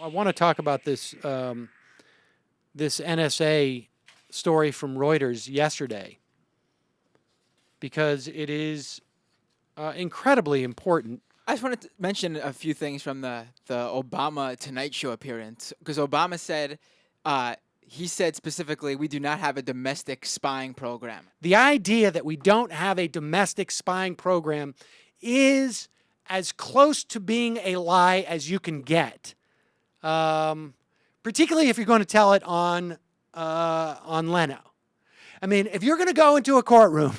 I want to talk about this NSA story from Reuters yesterday because it is incredibly important. I just wanted to mention a few things from the Obama Tonight Show appearance because Obama said, he said specifically, we do not have a domestic spying program. The idea that we don't have a domestic spying program is as close to being a lie as you can get, particularly if you're going to tell it on Leno. I mean, if you're going to go into a courtroom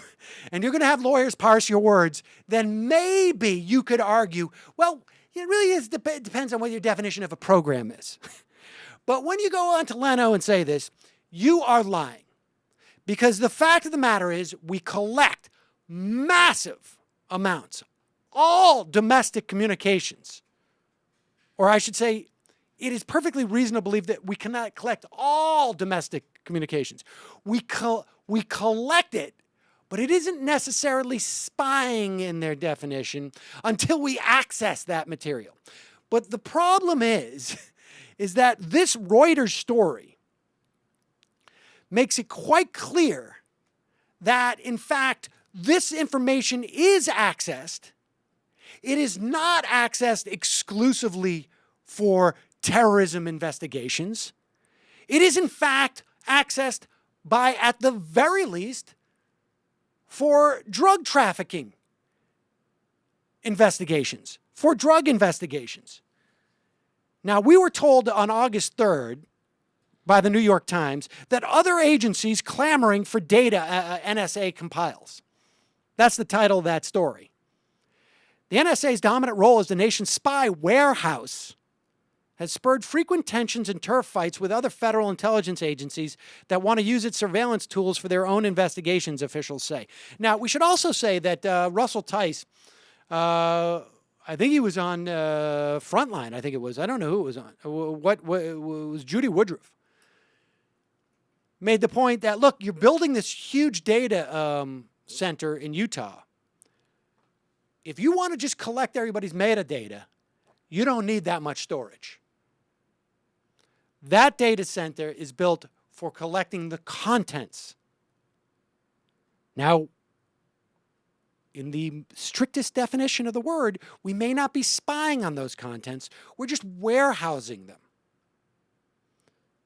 and you're going to have lawyers parse your words, then maybe you could argue, well, it really is depends on what your definition of a program is. But when you go on to Leno and say this, you are lying. Because the fact of the matter is we collect massive amounts, all domestic communications. Or I should say, it is perfectly reasonable to believe that we cannot collect all domestic communications. We collect it, but it isn't necessarily spying in their definition until we access that material. But the problem is that this Reuters story makes it quite clear that, in fact, this information is accessed. It is not accessed exclusively for terrorism investigations. It is, in fact, accessed by, at the very least, for drug trafficking investigations, for drug investigations. Now, we were told on August 3rd by the New York Times that other agencies clamoring for data NSA compiles. That's the title of that story. The NSA's dominant role as the nation's spy warehouse has spurred frequent tensions and turf fights with other federal intelligence agencies that want to use its surveillance tools for their own investigations, officials say. Now, we should also say that Russell Tice, I think he was on Frontline, I think it was. I don't know who it was on. What was Judy Woodruff. Made the point that, look, you're building this huge data center in Utah. If you want to just collect everybody's metadata, you don't need that much storage. That data center is built for collecting the contents. Now, in the strictest definition of the word, we may not be spying on those contents. We're just warehousing them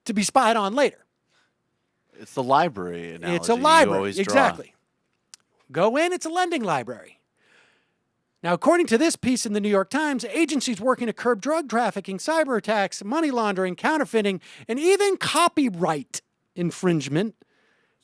to be spied on later. It's the library analogy. It's a library, you always draw. exactly. Go in, it's a lending library. Now, according to this piece in the New York Times, agencies working to curb drug trafficking, cyber attacks, money laundering, counterfeiting, and even copyright infringement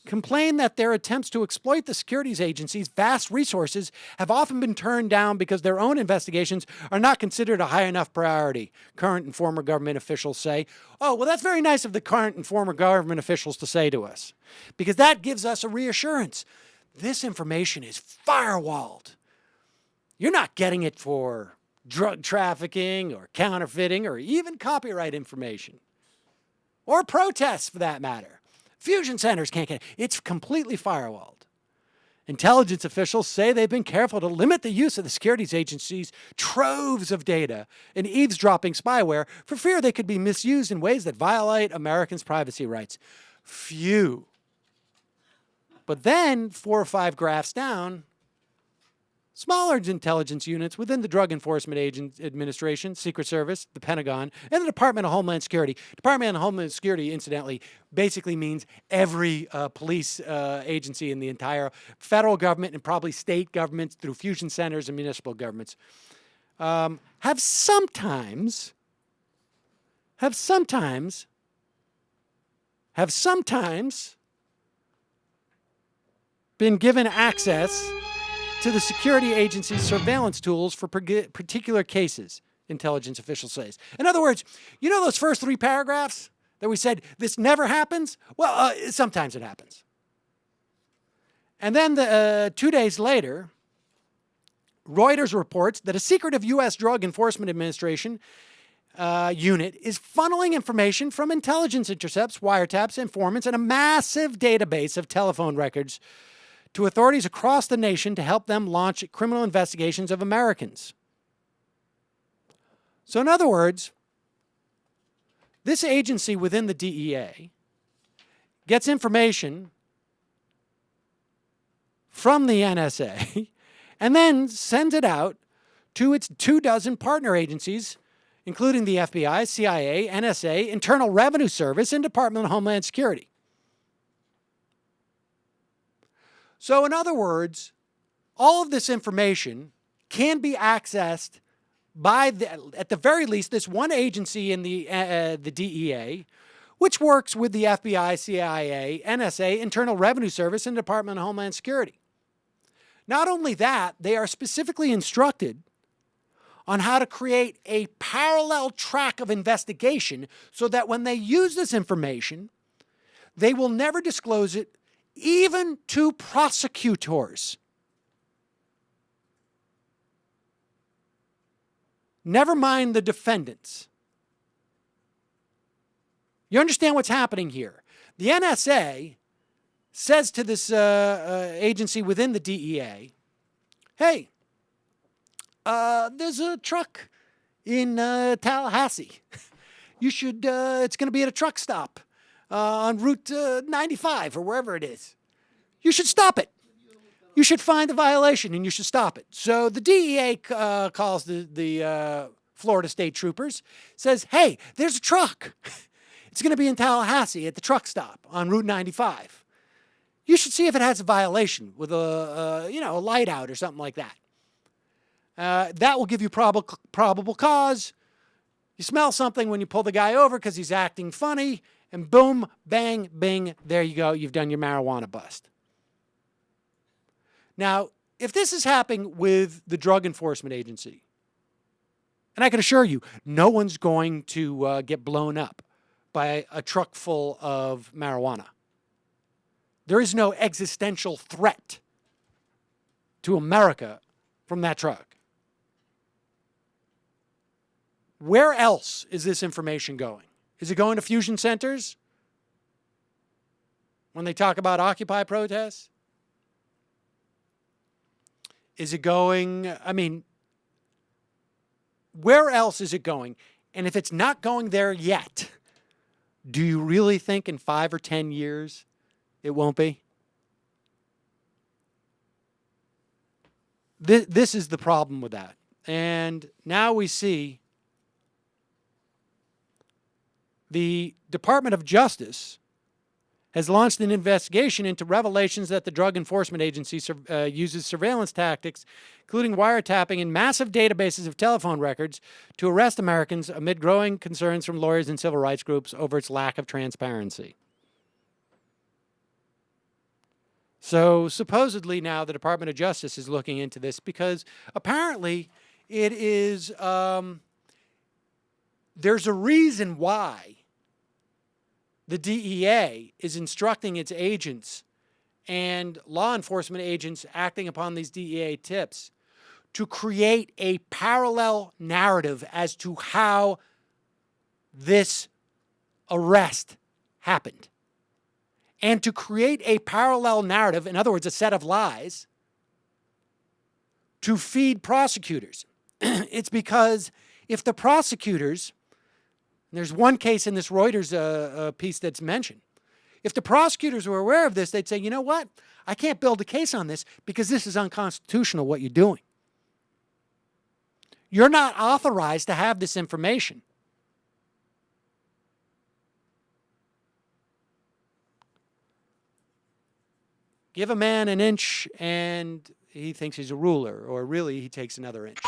complain that their attempts to exploit the securities agency's vast resources have often been turned down because their own investigations are not considered a high enough priority, current and former government officials say. Oh, well, that's very nice of the current and former government officials to say to us, because that gives us a reassurance. This information is firewalled. You're not getting it for drug trafficking or counterfeiting or even copyright information. Or protests, for that matter. Fusion centers can't get it. It's completely firewalled. Intelligence officials say they've been careful to limit the use of the securities agency's troves of data and eavesdropping spyware for fear they could be misused in ways that violate Americans' privacy rights. Phew. But then, 4 or 5 graphs down, smaller intelligence units within the Drug Enforcement Administration, Secret Service, the Pentagon, and the Department of Homeland Security. Department of Homeland Security, incidentally, basically means every police agency in the entire federal government and probably state governments through fusion centers and municipal governments, have sometimes been given access to the security agency's surveillance tools for particular cases, intelligence officials say. In other words, you know those first 3 paragraphs that we said, this never happens? Well, sometimes it happens. And then 2 days later, Reuters reports that a secretive U.S. Drug Enforcement Administration unit is funneling information from intelligence intercepts, wiretaps, informants, and a massive database of telephone records to authorities across the nation to help them launch criminal investigations of Americans. So in other words, This agency within the DEA gets information from the NSA and then sends it out to its 24 partner agencies, including the FBI, CIA, NSA, Internal Revenue Service, and Department of Homeland Security. So in other words, all of this information can be accessed by, at the very least, this one agency in the DEA, which works with the FBI, CIA, NSA, Internal Revenue Service, and Department of Homeland Security. Not only that, they are specifically instructed on how to create a parallel track of investigation so that when they use this information, they will never disclose it even to prosecutors. Never mind the defendants. You understand what's happening here? The NSA says to this agency within the DEA, hey, there's a truck in Tallahassee. You should, it's going to be at a truck stop on Route 95 or wherever it is. You should stop it. You should find the violation and you should stop it. So the DEA calls the Florida State Troopers, says, hey, there's a truck. It's going to be in Tallahassee at the truck stop on Route 95. You should see if it has a violation with a light out or something like that. That will give you probable cause. You smell something when you pull the guy over because he's acting funny, and boom, bang, bing, there you go. You've done your marijuana bust. Now, if this is happening with the Drug Enforcement Agency, and I can assure you, no one's going to get blown up by a truck full of marijuana. There is no existential threat to America from that truck. Where else is this information going? Is it going to fusion centers when they talk about Occupy protests? Is it going, where else is it going? And if it's not going there yet, do you really think in 5 or 10 years it won't be? This is the problem with that. And now we see the Department of Justice has launched an investigation into revelations that the Drug Enforcement Agency uses surveillance tactics, including wiretapping and massive databases of telephone records, to arrest Americans amid growing concerns from lawyers and civil rights groups over its lack of transparency. So supposedly now the Department of Justice is looking into this because apparently it is, there's a reason why the DEA is instructing its agents and law enforcement agents acting upon these DEA tips to create a parallel narrative as to how this arrest happened. And to create a parallel narrative, in other words, a set of lies, to feed prosecutors. It's because if the prosecutors, and there's one case in this Reuters piece that's mentioned, if the prosecutors were aware of this, they'd say, you know what? I can't build a case on this because this is unconstitutional what you're doing. You're not authorized to have this information. Give a man an inch and he thinks he's a ruler, or really he takes another inch.